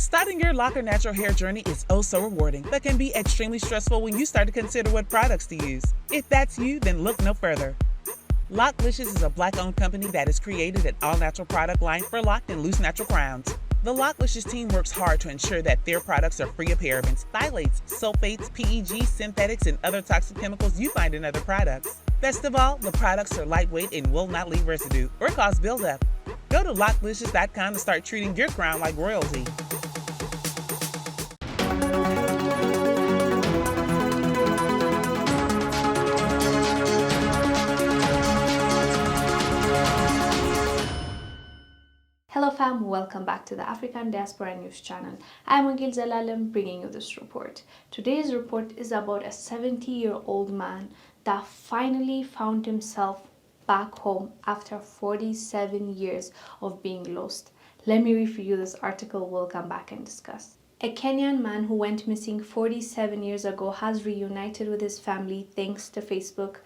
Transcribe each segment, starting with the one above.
Starting your lock or natural hair journey is oh so rewarding, but can be extremely stressful when you start to consider what products to use. If that's you, then look no further. Locklicious is a Black-owned company that has created an all-natural product line for locked and loose natural crowns. The Locklicious team works hard to ensure that their products are free of parabens, phthalates, sulfates, PEG, synthetics, and other toxic chemicals you find in other products. Best of all, the products are lightweight and will not leave residue or cause buildup. Go to locklicious.com to start treating your crown like royalty. Hello fam, welcome back to the African Diaspora News channel. I'm Wongel Zelalem bringing you this report. Today's report is about a 70-year-old man that finally found himself back home after 47 years of being lost. Let me read for you this article, we'll come back and discuss. A Kenyan man who went missing 47 years ago has reunited with his family thanks to Facebook.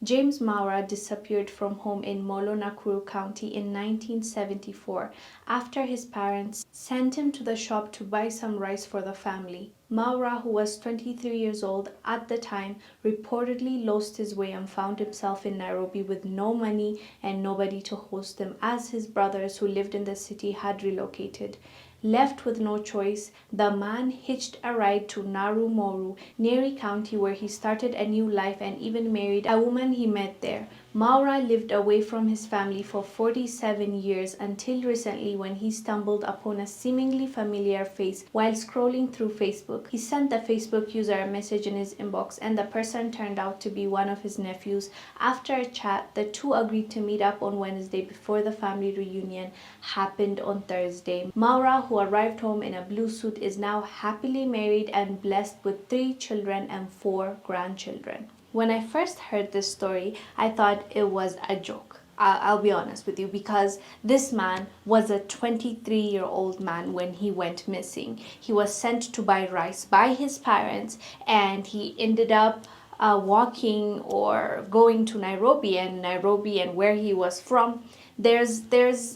James Mwaura disappeared from home in Molo, Nakuru County in 1974 after his parents sent him to the shop to buy some rice for the family. Mwaura, who was 23 years old at the time, reportedly lost his way and found himself in Nairobi with no money and nobody to host him as his brothers who lived in the city had relocated. Left with no choice, the man hitched a ride to Narumoru, Nyeri County, where he started a new life and even married a woman he met there. Mwaura lived away from his family for 47 years until recently when he stumbled upon a seemingly familiar face while scrolling through Facebook. He sent the Facebook user a message in his inbox and the person turned out to be one of his nephews. After a chat, the two agreed to meet up on Wednesday before the family reunion happened on Thursday. Mwaura, who arrived home in a blue suit, is now happily married and blessed with 3 children and 4 grandchildren. When I first heard this story, I thought it was a joke. I'll be honest with you, because this man was a 23-year-old man when he went missing. He was sent to buy rice by his parents and he ended up walking or going to Nairobi and where he was from, there's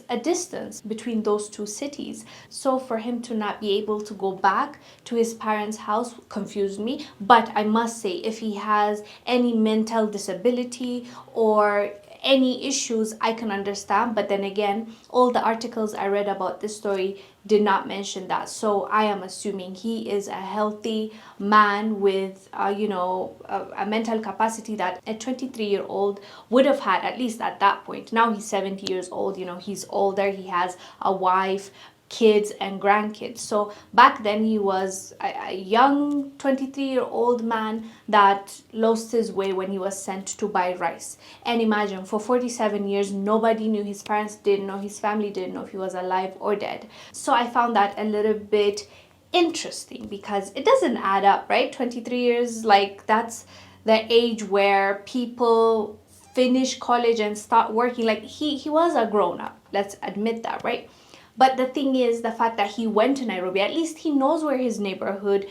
a distance between those two cities. So for him to not be able to go back to his parents' house confused me. But I must say, if he has any mental disability or any issues, I can understand. But then again, all the articles I read about this story did not mention that. So I am assuming he is a healthy man with, a mental capacity that a 23-year-old would have had, at least at that point. Now he's 70 years old, he's older, he has a wife, kids and grandkids. So back then he was a young 23-year-old man that lost his way when he was sent to buy rice. And imagine, for 47 years nobody knew, his parents didn't know, his family didn't know if he was alive or dead. So I found that a little bit interesting because it doesn't add up, right? 23 years, like that's the age where people finish college and start working. Like he was a grown-up, let's admit that, right? But the thing is, the fact that he went to Nairobi, at least he knows where his neighborhood,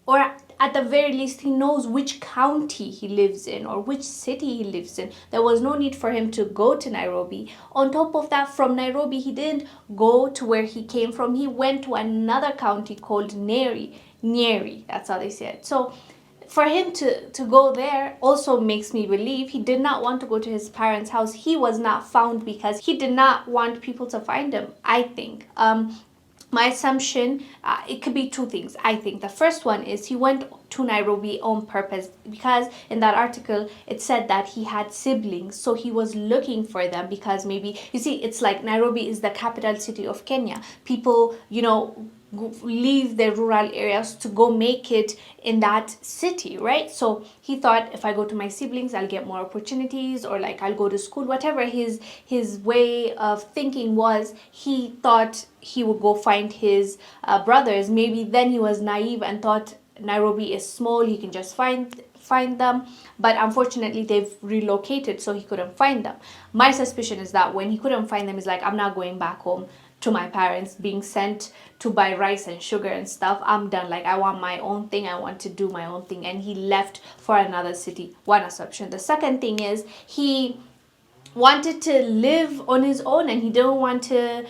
or at the very least he knows which county he lives in or which city he lives in. There was no need for him to go to Nairobi. On top of that, from Nairobi he didn't go to where he came from. He went to another county called Nyeri, that's how they say it. So for him to go there also makes me believe he did not want to go to his parents' house. He was not found because he did not want people to find him, I think. My assumption, it could be 2 things. I think the first one is he went to Nairobi on purpose because in that article it said that he had siblings, so he was looking for them because maybe, you see, it's like Nairobi is the capital city of Kenya. People, leave their rural areas to go make it in that city, right? So he thought, if I go to my siblings, I'll get more opportunities, or like I'll go to school, whatever his way of thinking was. He thought he would go find his brothers. Maybe then he was naive and thought Nairobi is small, he can just find them, but unfortunately they've relocated, so he couldn't find them. My suspicion is that when he couldn't find them, he's like, I'm not going back home to my parents, being sent to buy rice and sugar and stuff. I'm done. Like, I want my own thing. I want to do my own thing. And he left for another city. One assumption. The second thing is he wanted to live on his own, and he didn't want to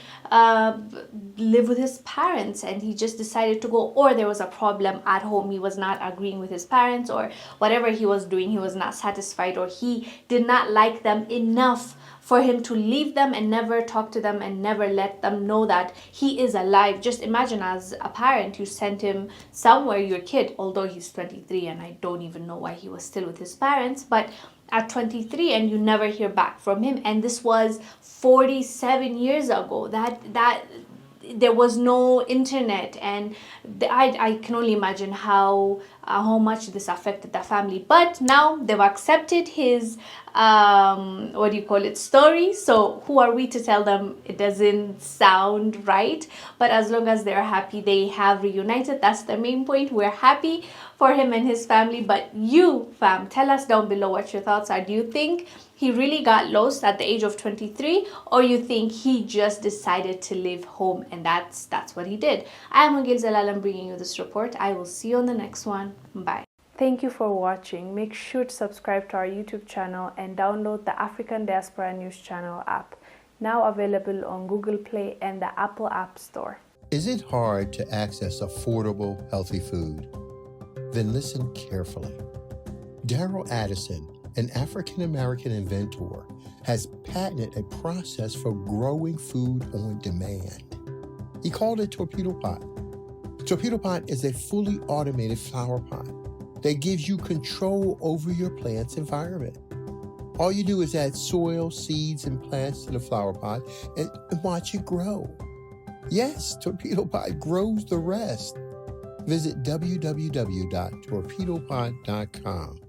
live with his parents, and he just decided to go. Or there was a problem at home, he was not agreeing with his parents, or whatever he was doing, he was not satisfied, or he did not like them enough for him to leave them and never talk to them and never let them know that he is alive. Just imagine, as a parent, you sent him somewhere, your kid, although he's 23, and I don't even know why he was still with his parents, but at 23, and you never hear back from him. And this was 47 years ago. That there was no internet, and I can only imagine how much this affected the family. But now they've accepted his story. So who are we to tell them it doesn't sound right? But as long as they're happy, they have reunited. That's the main point. We're happy for him and his family. But you, fam, tell us down below what your thoughts are. Do you think he really got lost at the age of 23, or you think he just decided to leave home and that's what he did? I am Wongel Zelalem bringing you this report. I will see you on the next one. Bye. Thank you for watching. Make sure to subscribe to our YouTube channel and download the African Diaspora News Channel app, now available on Google Play and the Apple App Store. Is it hard to access affordable, healthy food? Then listen carefully. Daryl Addison, an African-American inventor, has patented a process for growing food on demand. He called it Torpedo Pot. Torpedo Pot is a fully automated flower pot that gives you control over your plant's environment. All you do is add soil, seeds, and plants to the flower pot and watch it grow. Yes, Torpedo Pot grows the rest. Visit www.torpedopot.com.